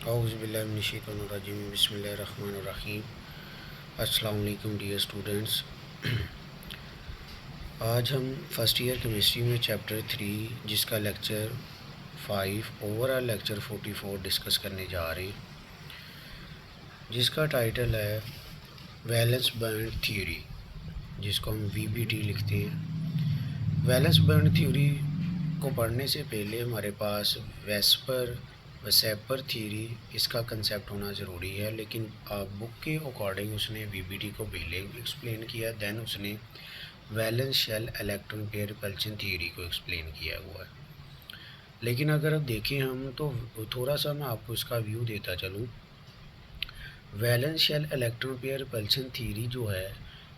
औज़ुबिल्लाहिमिनश्शैतानिर्रजीम बिस्मिल्लाहिर्रहमानिर्रहीम। अस्सलाम वालेकुम डियर स्टूडेंट्स। आज हम फ़र्स्ट ईयर केमिस्ट्री में चैप्टर 3 जिसका लेक्चर 5 ओवरऑल लेक्चर 44 डिस्कस करने जा रहे हैं, जिसका टाइटल है वैलेंस बैंड थ्योरी, जिसको हम वीबीटी लिखते हैं। वैलेंस बैंड थ्योरी को पढ़ने से पहले हमारे पास वेस्पर थ्योरी इसका कंसेप्ट होना ज़रूरी है, लेकिन बुक के अकॉर्डिंग उसने वीबीटी को पहले एक्सप्लेन किया, दैन उसने valence shell electron pair repulsion theory को एक्सप्लेन किया हुआ है। लेकिन अगर अब देखें हम तो थोड़ा सा मैं आपको इसका व्यू देता चलूँ। Valence shell electron pair repulsion theory जो है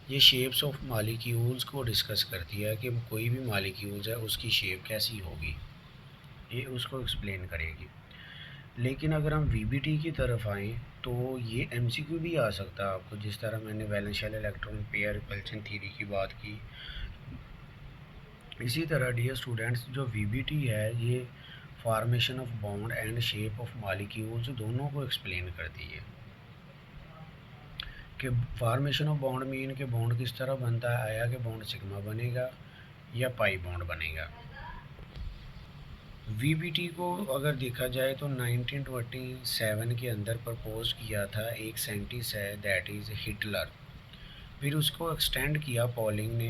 ये शेप्स ऑफ मॉलिक्यूल्स को डिस्कस करती है कि कोई भी मॉलिक्यूल्स है उसकी शेप कैसी होगी, ये उसको एक्सप्लेन करेगी। लेकिन अगर हम वीबीटी की तरफ आएँ तो ये एमसीक्यू भी आ सकता है आपको, जिस तरह मैंने valence shell electron pair repulsion theory की बात की। इसी तरह डियर स्टूडेंट्स, जो वीबीटी है ये formation of bond and shape of molecules दोनों को एक्सप्लेन करती है। कि फॉर्मेशन ऑफ बॉन्ड मीन के बॉन्ड किस तरह बनता है, आया कि बॉन्ड सिग्मा बनेगा या पाई बॉन्ड बनेगा। वीबीटी को अगर देखा जाए तो 1927 के अंदर प्रपोज किया था एक साइंटिस्ट है, दैट इज़ हिटलर। फिर उसको एक्सटेंड किया पॉलिंग ने।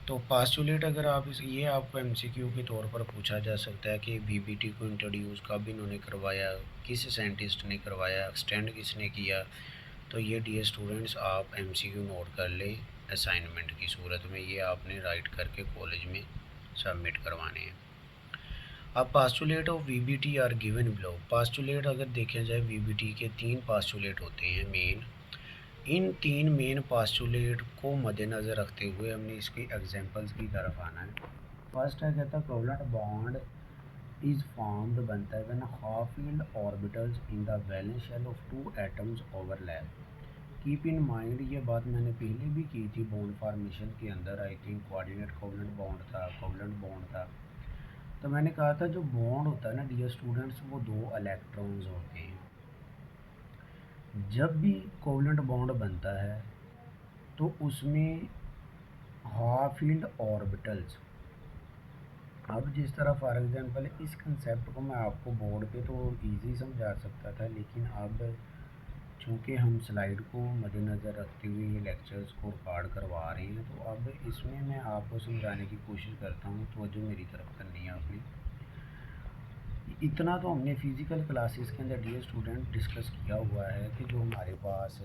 तो पास्टुलेट अगर आप ये आपको एमसीक्यू के तौर पर पूछा जा सकता है कि वीबीटी को इंट्रोड्यूस कब इन्होंने करवाया, किस साइंटिस्ट ने करवाया, एक्सटेंड किसने किया। तो ये डियर स्टूडेंट्स आप एमसीक्यू नोट कर लें, असाइनमेंट की सूरत में ये आपने राइट करके कॉलेज में सबमिट करवाने हैं। अब postulate of VBT are given below. Postulate अगर देखा जाए वीबीटी के 3 पास्टुलेट होते हैं मेन। इन 3 मेन पास्टुलेट को मद्देनज़र रखते हुए हमने इसकी एग्जांपल्स की तरफ आना है। फर्स्ट है, कहता है कोवलेंट बॉन्ड इज़ फॉर्म्ड बनता है when half filled orbitals in the valence shell of 2 atoms overlap. Keep in mind, ये बात मैंने पहले भी की थी बॉन्ड फॉर्मेशन के अंदर, I think coordinate covalent bond था। तो मैंने कहा था जो बॉन्ड होता है ना डियर स्टूडेंट्स, वो 2 इलेक्ट्रॉन्स होते हैं। जब भी कोवलेंट बॉन्ड बनता है तो उसमें हाफ फील्ड ऑर्बिटल्स, अब जिस तरह फॉर एग्जांपल इस कंसेप्ट को मैं आपको बोर्ड पे तो इजी समझा सकता था, लेकिन अब चूँकि हम स्लाइड को मद्देनज़र रखते हुए ये लेक्चर्स को रिकॉर्ड करवा रहे हैं, तो अब इसमें मैं आपको समझाने की कोशिश करता हूँ। तो जो मेरी तरफ करनी है आपने, इतना तो हमने फ़िज़िकल क्लासेस के अंदर डियर स्टूडेंट डिस्कस किया हुआ है कि जो हमारे पास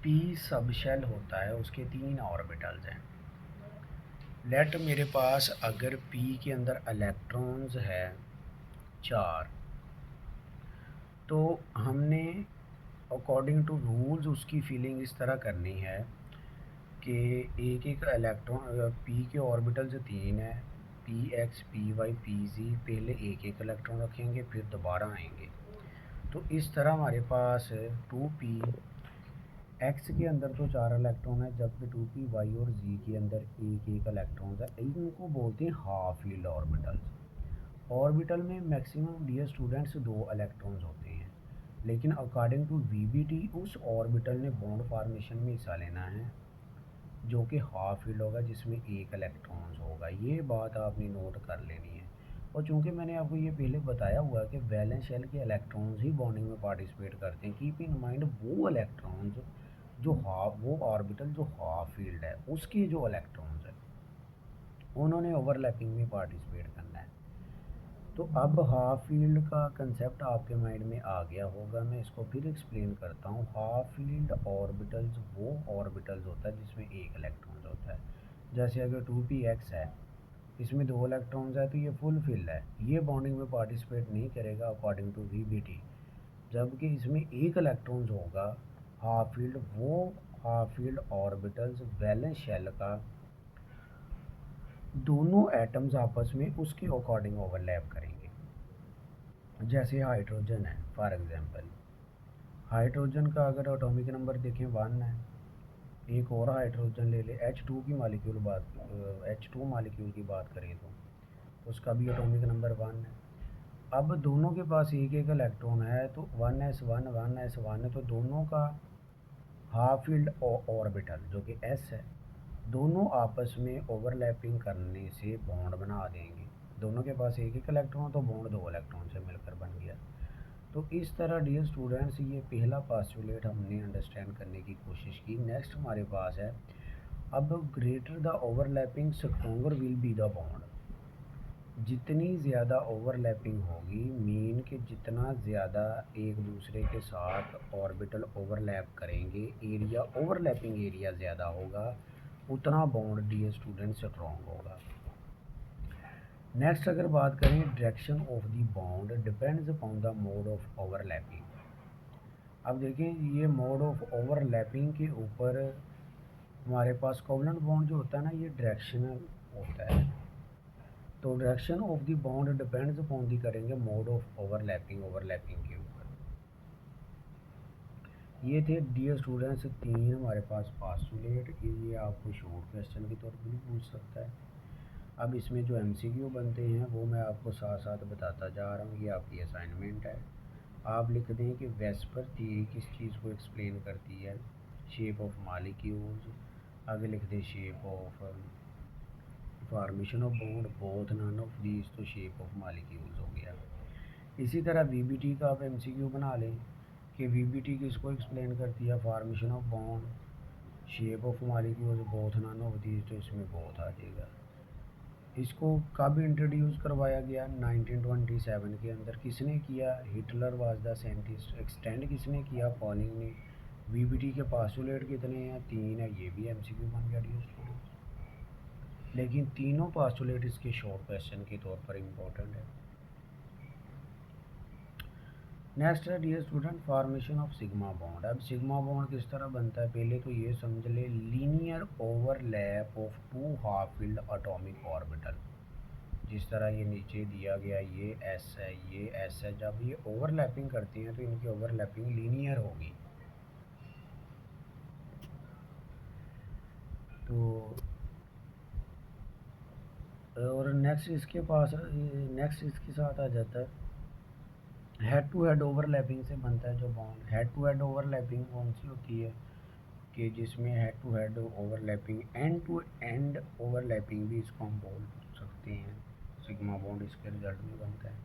पी सब शेल होता है उसके 3 ऑर्बिटल्स हैं। लेट मेरे पास अगर पी के अंदर इलेक्ट्रॉन्स है 4, तो हमने अकॉर्डिंग टू रूल्स उसकी फीलिंग इस तरह करनी है कि एक एक इलेक्ट्रॉन, पी के ऑर्बिटल्स 3 है, P X P Y P Z, पहले एक एक इलेक्ट्रॉन रखेंगे फिर दोबारा आएंगे। तो इस तरह हमारे पास 2p एक्स के अंदर तो 4 इलेक्ट्रॉन है, जबकि 2p वाई और जी के अंदर एक एक इलेक्ट्रॉन है। इनको बोलते हैं हाफ फील्ड ऑर्बिटल्स। ऑर्बिटल में मैक्सिमम डियर स्टूडेंट्स 2 इलेक्ट्रॉन्स होते हैं, लेकिन अकॉर्डिंग टू वीबीटी उस ऑर्बिटल ने बॉन्ड फॉर्मेशन में हिस्सा लेना है जो कि हाफ फील्ड होगा, जिसमें एक इलेक्ट्रॉन्स होगा। ये बात आपने नोट कर लेनी है। और चूंकि मैंने आपको ये पहले बताया हुआ है कि वैलेंस शेल के इलेक्ट्रॉन्स ही बॉन्डिंग में पार्टिसिपेट करते हैं, कीप इन माइंड वो इलेक्ट्रॉन्स जो वो ऑर्बिटल जो हाफ फील्ड है उसके जो इलेक्ट्रॉन्स हैं उन्होंने ओवरलैपिंग में पार्टिसिपेट करना है। तो अब हाफ फील्ड का कंसेप्ट आपके माइंड में आ गया होगा, मैं इसको फिर एक्सप्लेन करता हूँ। हाफ फील्ड ऑर्बिटल्स वो ऑर्बिटल्स होता है जिसमें एक इलेक्ट्रॉन होता है। जैसे अगर 2p है, इसमें 2 इलेक्ट्रॉन्स है तो ये फुल फील्ड है, ये बॉन्डिंग में पार्टिसिपेट नहीं करेगा अकॉर्डिंग टू वीबीटी। जबकि इसमें एक इलेक्ट्रॉन्स होगा हाफ फील्ड, वो half filled orbitals valence shell का दोनों एटम्स आपस में उसके अकॉर्डिंग ओवरलैप करेंगे। जैसे हाइड्रोजन है फॉर एग्जांपल, हाइड्रोजन का अगर एटॉमिक नंबर देखें 1 है। एक और हाइड्रोजन ले ले, H2 की मालिक्यूल H2 मालिक्यूल की बात करें तो उसका भी एटॉमिक नंबर 1 है। अब दोनों के पास एक एक इलेक्ट्रॉन है, तो 1s1 1s1 है, तो दोनों का हाफ फील्ड ऑर्बिटल जो कि s है, दोनों आपस में ओवरलैपिंग करने से बॉन्ड बना देंगे। दोनों के पास एक एक इलेक्ट्रॉन, तो बॉन्ड 2 इलेक्ट्रॉन से मिलकर बन गया। तो इस तरह डियर स्टूडेंट्स ये पहला पास्टुलेट हमने अंडरस्टैंड करने की कोशिश की। नेक्स्ट हमारे पास है, अब greater the overlapping stronger will be the bond. जितनी ज़्यादा ओवरलैपिंग होगी, मीन कि जितना ज़्यादा एक दूसरे के साथ ऑर्बिटल ओवरलैप करेंगे, एरिया ओवरलैपिंग एरिया ज़्यादा होगा, उतना बॉन्ड डियर स्टूडेंट स्ट्रॉन्ग होगा। नेक्स्ट अगर बात करें, direction of the bond depends upon the mode of overlapping. अब देखें, ये मोड ऑफ ओवरलैपिंग के ऊपर हमारे पास कोवलेंट बॉन्ड जो होता है ना, ये डायरेक्शनल होता है। तो direction of the bond depends upon the करेंगे मोड ऑफ ओवरलैपिंग के ऊपर। ये थे डियर स्टूडेंट्स 3 हमारे पास पास्टुलेट। ये आपको शॉर्ट क्वेश्चन के तौर पर भी पूछ सकता है। अब इसमें जो MCQ बनते हैं वो मैं आपको साथ साथ बताता जा रहा हूँ। ये आपकी असाइनमेंट है। आप लिख दें कि वेस्पर थ्योरी किस चीज़ को एक्सप्लेन करती है, शेप ऑफ मॉलिक्यूल्स। आगे लिख दें shape of formation of bond, both none of these, तो शेप ऑफ मॉलिक्यूल्स हो गया। इसी तरह VBT का आप MCQ बना लें कि VBT किसको एक्सप्लेन करती है, formation of bond, shape of molecules, both none of these, तो इसमें बोथ आ जाएगा। इसको कब इंट्रोड्यूस करवाया गया, 1927 के अंदर। किसने किया, Hitler was the scientist. Extend किसने किया, पॉलिंग ने। VBT के पास्टुलेट कितने हैं, 3 है। ये भी MCQ बन गया डियर स्टूडेंट्स। लेकिन तीनों पास्टुलेट इसके शॉर्ट क्वेश्चन के तौर पर इम्पोर्टेंट है। नेक्स्ट है dear student, formation of sigma bond. अब सिग्मा बॉन्ड किस तरह बनता है, पहले तो ये समझ ले, linear overlap of 2 half filled atomic orbital. जिस तरह ये नीचे दिया गया, ये S है, ये S है। जब ये ओवरलैपिंग करती हैं तो इनकी ओवरलैपिंग लीनियर होगी। तो और नेक्स्ट इसके साथ आ जाता है, हेड टू हेड ओवरलैपिंग से बनता है जो bond. Head to head overlapping कौन सी होती है, कि जिसमें head to head overlapping, end to end overlapping भी इसको हम बोल सकते हैं। सिग्मा बॉन्ड इसके रिजल्ट में बनता है।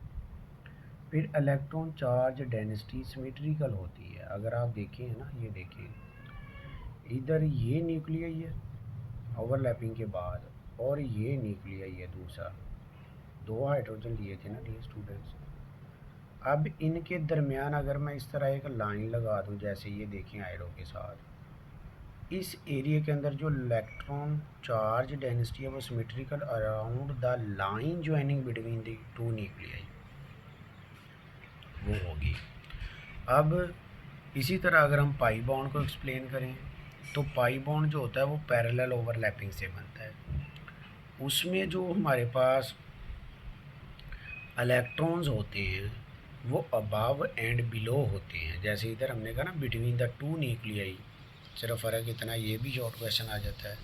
फिर इलेक्ट्रॉन चार्ज डेंसिटी सिमेट्रिकल होती है। अगर आप देखें ना, ये देखिए, इधर ये न्यूक्लियई है ओवरलैपिंग के बाद, और ये न्यूक्लियई है दूसरा। 2 हाइड्रोजन लिए थे ना डियर स्टूडेंट्स। अब इनके दरमियान अगर मैं इस तरह एक लाइन लगा दूं, जैसे ये देखें आयरो के साथ, इस एरिया के अंदर जो इलेक्ट्रॉन चार्ज डेंसिटी है वो symmetrical around the line joining between the 2 न्यूक्लियई वो होगी। अब इसी तरह अगर हम पाई बॉन्ड को एक्सप्लेन करें, तो पाई बॉन्ड जो होता है वो पैरेलल ओवरलैपिंग से बनता है। उसमें जो हमारे पास इलेक्ट्रॉन्स होते हैं वो अबव एंड बिलो होते हैं। जैसे इधर हमने कहा ना, बिटवीन द 2 न्यूक्लियई। सिर्फ फ़र्क इतना, ये भी शॉर्ट क्वेश्चन आ जाता है,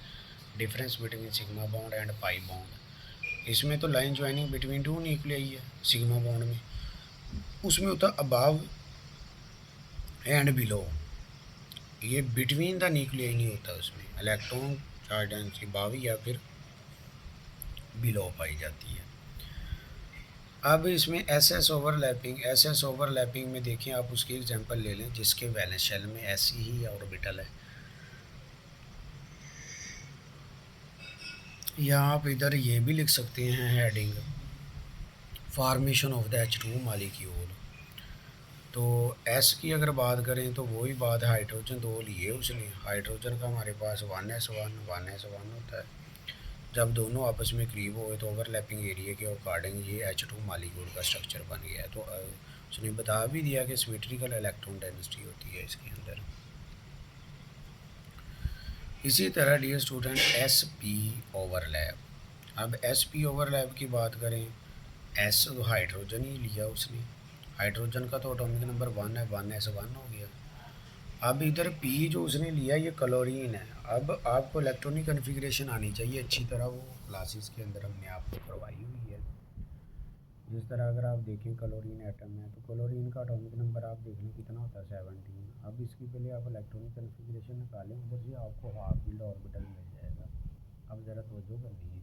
difference between sigma bond and pi bond. इसमें तो लाइन ज्वाइनिंग बिटवीन 2 न्यूक्लियई है सिग्मा बॉन्ड में, उसमें होता अबव एंड बिलो। ये बिटवीन द न्यूक्लियई नहीं होता, उसमें इलेक्ट्रॉन चार्ज डेंसिटी अबव या फिर बिलो पाई जाती है। अब इसमें SS ओवरलैपिंग में देखें आप, उसकी एग्जांपल ले लें जिसके वैलेंस शेल में ऐसी ही ऑर्बिटल है। यहाँ आप इधर ये भी लिख सकते हैं heading, formation of the H2 molecule. तो S की अगर बात करें तो वही बात, हाइड्रोजन 2 लिए उसने। हाइड्रोजन का हमारे पास 1s1 होता है। जब दोनों आपस में करीब हुए तो ओवरलैपिंग एरिया के अकॉर्डिंग ये H2 मॉलिक्यूल का स्ट्रक्चर बन गया है। तो उसने बता भी दिया कि सिमेट्रिकल इलेक्ट्रॉन डेंसिटी होती है इसके अंदर। इसी तरह डियर स्टूडेंट, SP ओवरलैप। अब SP ओवरलैप की बात करें, S तो हाइड्रोजन ही लिया उसने, हाइड्रोजन का तो एटॉमिक नंबर 1 है, 1s1 हो गया। अब इधर P जो उसने लिया ये क्लोरीन है। अब आपको इलेक्ट्रॉनिक कन्फिग्रेशन आनी चाहिए अच्छी तरह, वो क्लासेस के अंदर हमने आपको करवाई हुई है। जिस तरह अगर आप देखें क्लोरीन एटम है तो क्लोरीन का एटॉमिक नंबर आप देख लें कितना होता है 17। अब इसकी पहले आप इलेक्ट्रॉनिक कन्फिग्रेशन निकालें, उधर से आपको हाफ फील्ड ऑर्बिटल मिल जाएगा। अब ज़रा तवज्जो करनी है,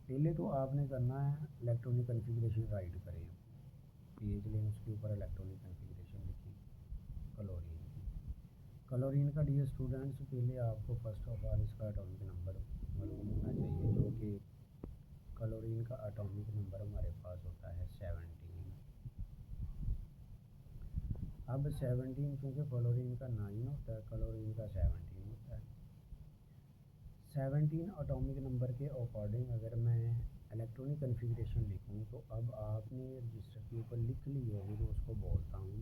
पहले तो आपने करना है इलेक्ट्रॉनिक कन्फिग्रेशन राइट करें, पेज लें, उसके ऊपर इलेक्ट्रॉनिक कन्फिग्रेशन लिखी क्लोरीन की। क्लोरीन का डियर स्टूडेंट्स पहले आपको फर्स्ट ऑफ ऑल इसका एटॉमिक नंबर मालूम होना चाहिए, जो कि क्लोरीन का एटॉमिक नंबर हमारे पास होता है 17। अब 17 चूँकि क्लोरीन का 9 होता है, क्लोरीन का 17 होता है। 17 एटॉमिक नंबर के अकॉर्डिंग अगर मैं इलेक्ट्रॉनिक कन्फिग्रेशन लिखूँ तो अब आपने रजिस्टर के ऊपर लिख ली होगी, तो उसको बोलता हूँ।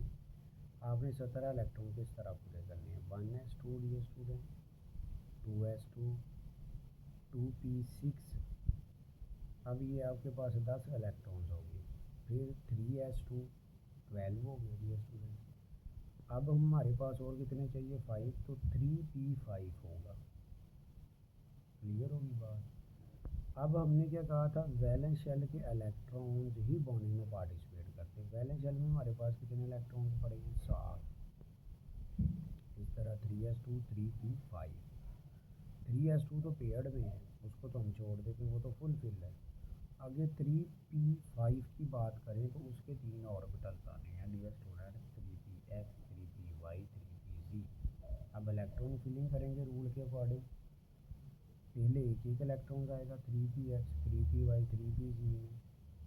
आपने 17 इलेक्ट्रॉन किस तरह पूरे करने हैं, 1s2 dear student, 2s2, 2p6। अब ये आपके पास 10 इलेक्ट्रॉन्स हो गए, फिर 3s2, 12 हो गए डियर स्टूडेंट। अब हमारे पास और कितने चाहिए, 5, तो 3p5 होगा। क्लियर होगी बात। अब हमने क्या कहा था, वैलेंस शेल के इलेक्ट्रॉन्स ही बॉन्डिंग में पार्टिसिपेट करते हैं। वैलेंस शेल में हमारे पास कितने इलेक्ट्रॉन्स पड़े हैं, 7। इस तरह 3s2, 3p5। 3s2 तो पेयर्ड में है, उसको तो हम छोड़ देते हैं, वो तो फुल फिल है। आगे 3p5 की बात करें तो उसके 3 ऑर्बिटल्स आने हैं dear student, 3px, 3py, 3pz। अब इलेक्ट्रॉन फिलिंग करेंगे रूल के अकॉर्डिंग, पहले एक एक इलेक्ट्रॉन आएगा 3px, 3py, 3pz में,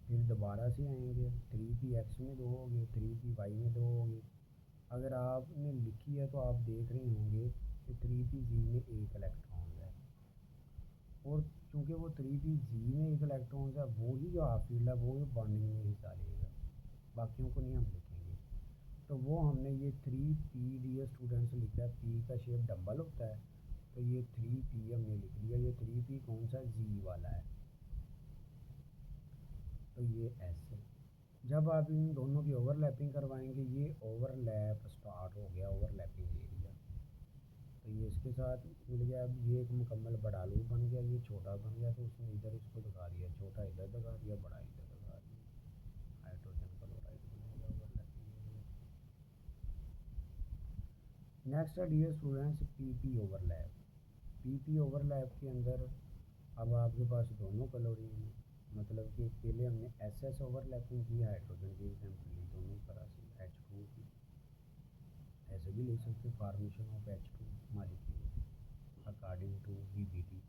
फिर दोबारा से आएंगे 3px में 2 हो गए, 3py में 2 हो गए। अगर आपने लिखी है तो आप देख रहे होंगे कि 3pz में एक इलेक्ट्रॉन है, और चूँकि वो 3pz में एक इलेक्ट्रॉन है, वो ही जो हाफ फील्ड है वो बॉन्डिंग में हिस्सा लेगा, बाकियों को नहीं हम लिखेंगे। तो वो हमने ये 3p डियर स्टूडेंट्स लिखा है, p का शेप डबल होता है, तो ये 3p हमने लिख लिया। ये 3p कौन सा, z वाला है, तो ये s है। जब आप इन दोनों की ओवरलैपिंग करवाएंगे, ये ओवरलैप स्टार्ट हो गया, ओवरलैपिंग एरिया, तो ये इसके साथ मिल गया। अब ये एक मुकम्मल बड़ा लूप बन गया, ये छोटा बन गया, तो उसने इधर इसको दिखा दिया, छोटा इधर दिखा दिया, बड़ा इधर दिखा दिया। हाइड्रोजन क्लोराइड बनेगा ओवरलैपिंग एरिया। नेक्स्ट है dear students PP overlap. PP overlap के अंदर अब आपके पास दोनों क्लोरीन है, मतलब कि पहले हमने एसएस ओवरलैपिंग की, हाइड्रोजन की एग्जाम्पल ली दोनों तरह से, H2 की, ऐसे भी ले सकते, formation of H2 molecule according to VBT.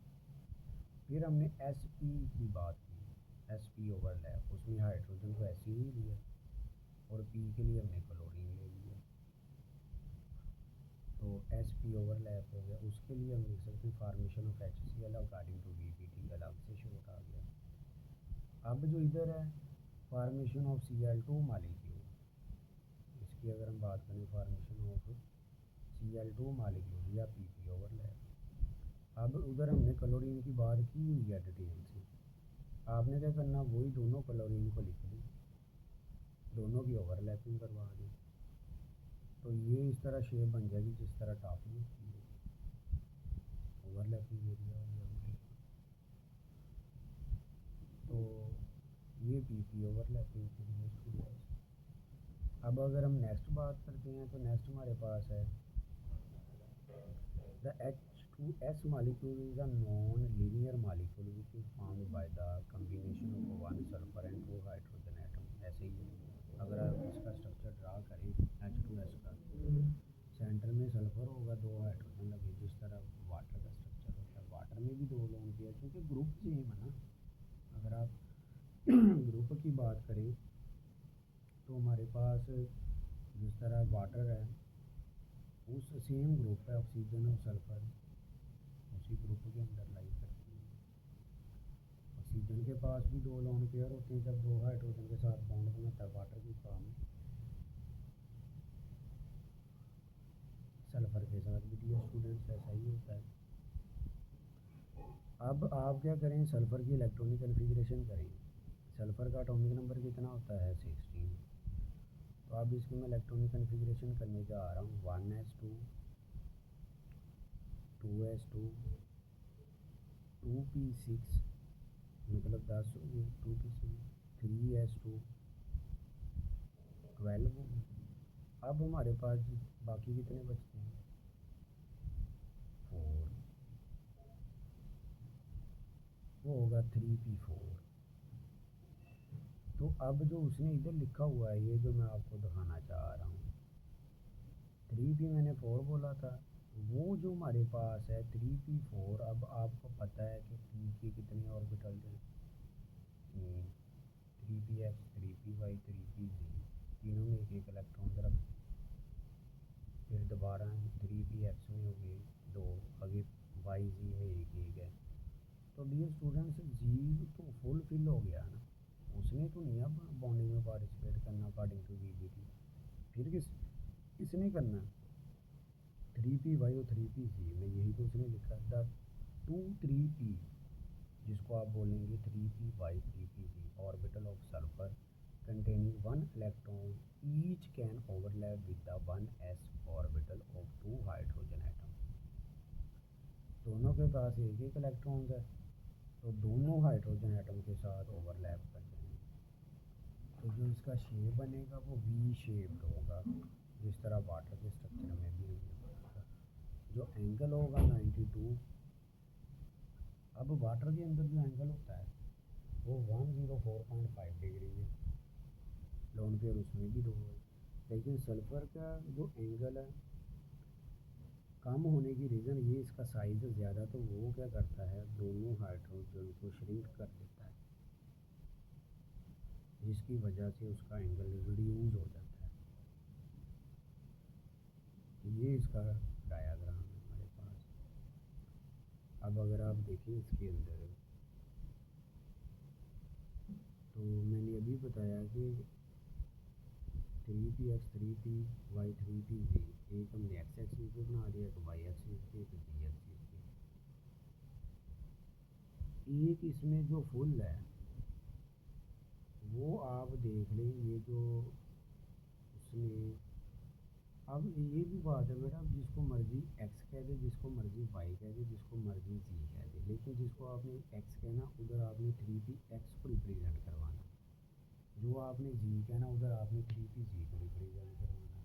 फिर हमने एसपी की बात की, एसपी ओवरलैप, उसमें हाइड्रोजन को ऐसे ही लिया, और पी के लिए हमने क्लोरीन ले लिया, तो एसपी ओवरलैप हो गया। उसके लिए हम लिख सकते हैं formation of HCl according to VBT, अलग से शॉर्ट आ गया। अब जो इधर है फार्मेशन ऑफ Cl2 मालिक्यूल, इसकी अगर हम बात करें फार्मेशन ऑफ Cl2 मालिक्यूल या पीपी ओवरलैप। अब उधर हमने क्लोरीन की बात की हुई है डिटेल से, आपने क्या करना, वही दोनों क्लोरीन को लिख ली, दोनों की ओवरलैपिंग करवा दी, तो ये इस तरह शेप बन जाएगी जिस तरह टॉफी होती है, ओवरलैपिंग एरिया हो गया हमारे पास। तो ये पीपी ओवरलैपिंग के लिए स्टूडेंट्स। अब अगर हम नेक्स्ट बात करते हैं तो नेक्स्ट हमारे पास है the H2S molecule is a non-linear molecule which is formed by the combination of one sulfur and two hydrogen atom। ऐसे ही है, अगर आप इसका स्ट्रक्चर ड्रा करें H2S का, सेंटर में सल्फर होगा, 2 हाइड्रोजन लगे, जिस तरह वाटर का स्ट्रक्चर होता है, वाटर में भी 2 लोन पेयर, क्योंकि ग्रुप सेम है ना। अगर आप ग्रुप की बात करें तो हमारे पास जिस तरह वाटर है, उस सेम ग्रुप है, ऑक्सीजन और सल्फर उसी ग्रुप के अंदर लाई करती है। ऑक्सीजन के पास भी 2 लोन पेयर होते हैं, जब 2 हाइड्रोजन के साथ बॉन्ड बनाता है, वाटर की फॉर्म में। सल्फर के साथ भी डियर स्टूडेंट्स ऐसा ही होता है। अब आप क्या करें, सल्फर की इलेक्ट्रॉनिक कन्फिग्रेशन करें। सल्फर का एटॉमिक नंबर कितना होता है, 16। तो अब इसकी मैं इलेक्ट्रॉनिक कन्फिग्रेशन करने जा रहा हूँ, 1s2, 2s2, 2p6, मतलब 10 हो गए, 2p6, 3s2 12 होगी। अब हमारे पास बाकी कितने बचते हैं, 4, वो होगा 3p4। तो अब जो उसने इधर लिखा हुआ है, ये जो मैं आपको दिखाना चाह रहा हूँ, 3p मैंने 4 बोला था, वो जो हमारे पास है 3p4, अब आपको पता है कि p के कितने ऑर्बिटल हैं, 3px 3py 3pz, तीनों में एक एक इलेक्ट्रॉन रख, फिर दोबारा 3px में हो गए 2, आगे yz में एक एक है। तो डियर स्टूडेंट्स, जी तो फुल फिल हो गया ना, उसने तो नहीं अब बॉन्डिंग में पार्टिसिपेट करना अकॉर्डिंग टू वीबीटी, फिर किसने करना, 3py और 3pz में, यही तो उसने लिखा था 2 3p, जिसको आप बोलेंगे 3py 3pz orbital of sulphur containing 1 electron each can overlap with the 1s orbital of 2 hydrogen atom। दोनों के पास एक एक इलेक्ट्रॉन है, तो दोनों हाइड्रोजन एटम के साथ ओवरलैप कर जाएंगे। तो जो इसका शेप बनेगा वो वी शेप्ड होगा, जिस तरह वाटर के स्ट्रक्चर में भी हमने पढ़ा था। जो एंगल होगा 92, अब वाटर के अंदर जो एंगल होता है वो 104.5 डिग्री है, लोन पेयर उसमें भी 2 है, लेकिन सल्फ़र का जो एंगल है कम होने की रीज़न ये, इसका साइज़ ज़्यादा, तो वो क्या करता है, दोनों हाइड्रोजन को श्रिंक कर देता है, जिसकी वजह से उसका एंगल रिड्यूस हो जाता है। ये इसका डायाग्राम है हमारे पास। अब अगर आप देखें इसके अंदर, तो मैंने अभी बताया कि 3px 3py 3pz, एक हमने एक्स एक्सिस पे बना दिया, एक वाई एक्सिस पे, एक जी एक्सिस पे। एक इसमें जो फुल है वो आप देख लें, ये जो उसने, अब ये भी बात है बेटा, अब जिसको मर्जी एक्स कह दे, जिसको मर्जी वाई कह दे, जिसको मर्जी जी कह दे, लेकिन जिसको आपने एक्स कहना उधर आपने 3p x को रिप्रेजेंट करवाना, जो आपने जी कहना उधर आपने 3pz को रिप्रेजेंट करवाना,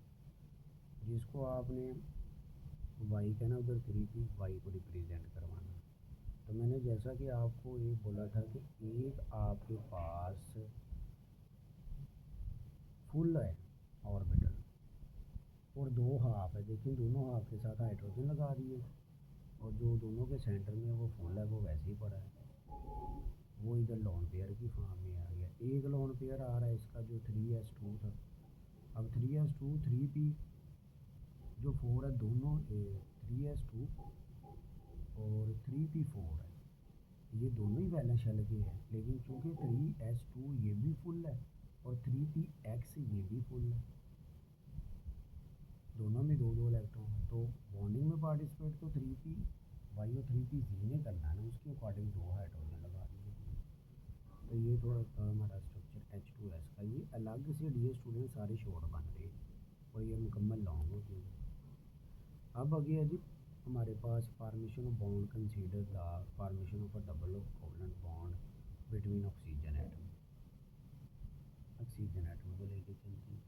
जिसको आपने वाई कहना उधर 3py को रिप्रेजेंट करवाना। तो मैंने जैसा कि आपको ये बोला था कि एक आपके पास फुल है ऑर्बिटल और 2 हाफ है, देखिए दोनों हाफ के साथ हाइड्रोजन लगा दिए, और जो दोनों के सेंटर में वो फुल है वो वैसे ही पड़ा है, वो इधर लोन पेयर की फॉर्म में आ गया। एक लोन पेयर आ रहा है इसका जो 3s2 था, अब 3s2 3p जो 4 है, दोनों 3s2 और 3p4 है, ये दोनों ही वैलेंस शेल के हैं, लेकिन चूँकि 3s2 ये भी फुल है और 3px ये भी फुल है, दोनों में 2 2 इलेक्ट्रॉन है, तो बॉन्डिंग में पार्टिसिपेट तो 3py और 3pz ने करना है ना, उसके अकॉर्डिंग 2 हाइड्रोजन लगा दिए। तो ये थोड़ा था हमारा स्ट्रक्चर H2S का। ये अलग से डियर स्टूडेंट सारे शॉर्ट बन रहे हैं और ये मुकम्मल लॉन्ग होते हैं। अब आगे है जी हमारे पास formation of bond, consider the formation of a double covalent bond between oxygen atom. Oxygen atom को लेके चलते हैं।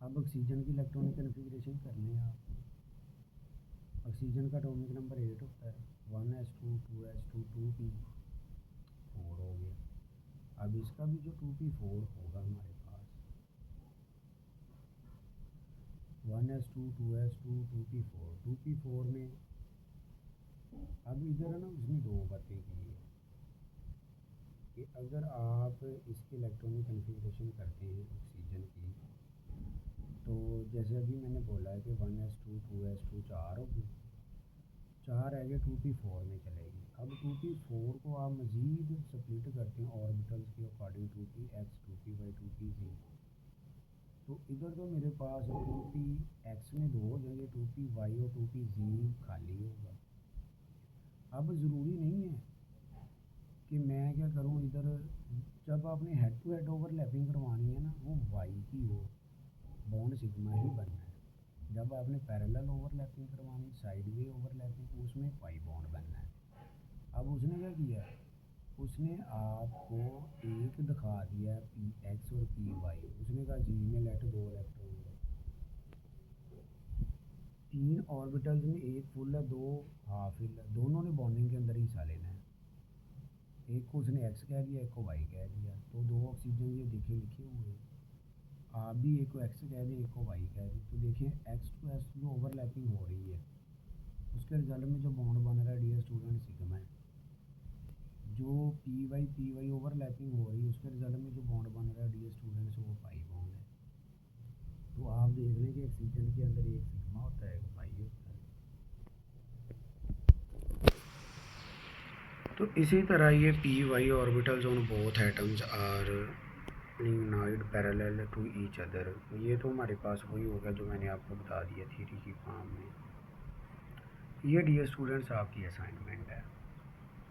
अब ऑक्सीजन की इलेक्ट्रॉनिक कन्फिग्रेशन कर लें आप। ऑक्सीजन का एटॉमिक नंबर 8 होता है, 1s2 2s2 2p4 हो गया। अब इसका भी जो 2p4 होगा हमारे पास, 1s2 2s2 2p4, 2p4 में अब इधर है ना उसने 2 बातें की है कि अगर आप इसकी इलेक्ट्रॉनिक कन्फिग्रेशन करते हैं ऑक्सीजन की, तो जैसे अभी मैंने बोला है कि 1s2 2s2 4 होगी, 4 है गए 2p4 में चलेगी। अब 2p4 को आप मज़ीद स्प्लिट करते हैं ऑर्बिटल्स के अकॉर्डिंग, 2px 2py 2pz, तो इधर तो मेरे पास 2px में 2 हो जाएंगे, 2py और 2pz खाली होगा। अब ज़रूरी नहीं है कि मैं क्या करूं, इधर जब आपने हेड टू हेड ओवरलैपिंग करवानी है ना, वो वाई की हो, बॉन्ड सिग्मा ही बनना है। जब आपने पैरेलल ओवरलैपिंग करवानी, साइड वे ओवरलैपिंग, उसमें पाई बॉन्ड बनना है। अब उसने क्या किया, उसने आपको एक दिखा दिया पी एक्स और पी वाई, उसने कहा जी में लेट दो इलेक्ट्रॉन है, तीन ऑर्बिटल्स में एक फुल है दो हाफ हिल है, दोनों ने बॉन्डिंग के अंदर हिस्सा लेना है। एक को उसने एक्स कह दिया, एक को वाई कह दिया, तो दो ऑक्सीजन ये देखे लिखे हुए हैं। आप भी एक को एक्स कह दें एक को वाई कह दें, तो देखिए एक्स टू एक्स जो ओवरलैपिंग हो रही है उसके रिजल्ट में जो बॉन्ड बन रहा है डियर स्टूडेंट सिग्मा है। जो पी वाई ओवरलैपिंग हो रही है उसके रिजल्ट में जो बॉन्ड बन रहा है डियर स्टूडेंट्स वो पाई बॉन्ड है। तो आप देख लें कि ऑक्सीजन के अंदर एक सिग्मा होता है एक पाई होता है। तो इसी तरह ये P Y orbitals on both atoms are united parallel to each other. ये तो हमारे पास वही होगा जो मैंने आपको बता दिया थ्योरी की फॉर्म में। ये डियर स्टूडेंट्स आपकी असाइनमेंट है।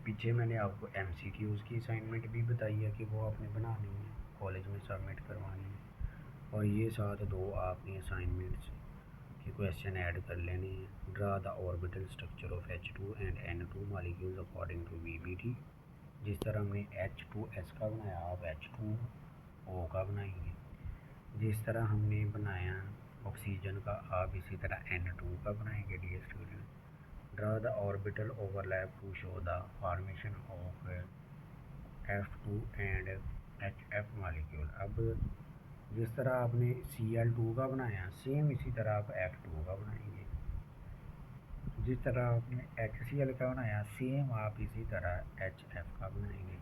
पीछे मैंने आपको एमसीक्यूज़ की असाइनमेंट भी बताई है कि वो आपने बनानी है, कॉलेज में सबमिट करवानी है। और ये साथ दो आपने असाइनमेंट्स के क्वेश्चन ऐड कर लेने हैं। Draw the orbital structure of H2 and N2 molecules according to VBT। जिस तरह हमने H2S का बनाया आप H2O का बनाएंगे। जिस तरह हमने बनाया ऑक्सीजन का आप इसी तरह N2 का बनाएंगे dear student. Draw the orbital overlap to show the formation of F2 and HF molecule. अब जिस तरह आपने Cl2 का बनाया सेम इसी तरह आप F2 का बनाएंगे। जिस तरह आपने HCl का बनाया सेम आप इसी तरह HF का बनाएंगे।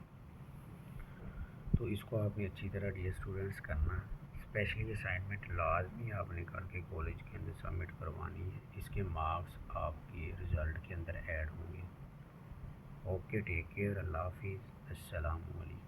तो इसको आपने अच्छी तरह डियर स्टूडेंट्स करना, स्पेशली असाइनमेंट लाजमी आपने करके कॉलेज के अंदर सबमिट करवानी है। इसके मार्क्स आपके रिज़ल्ट के अंदर ऐड होंगे। ओके, टेक केयर, अल्लाह हाफिज़, अस्सलाम वालेकुम।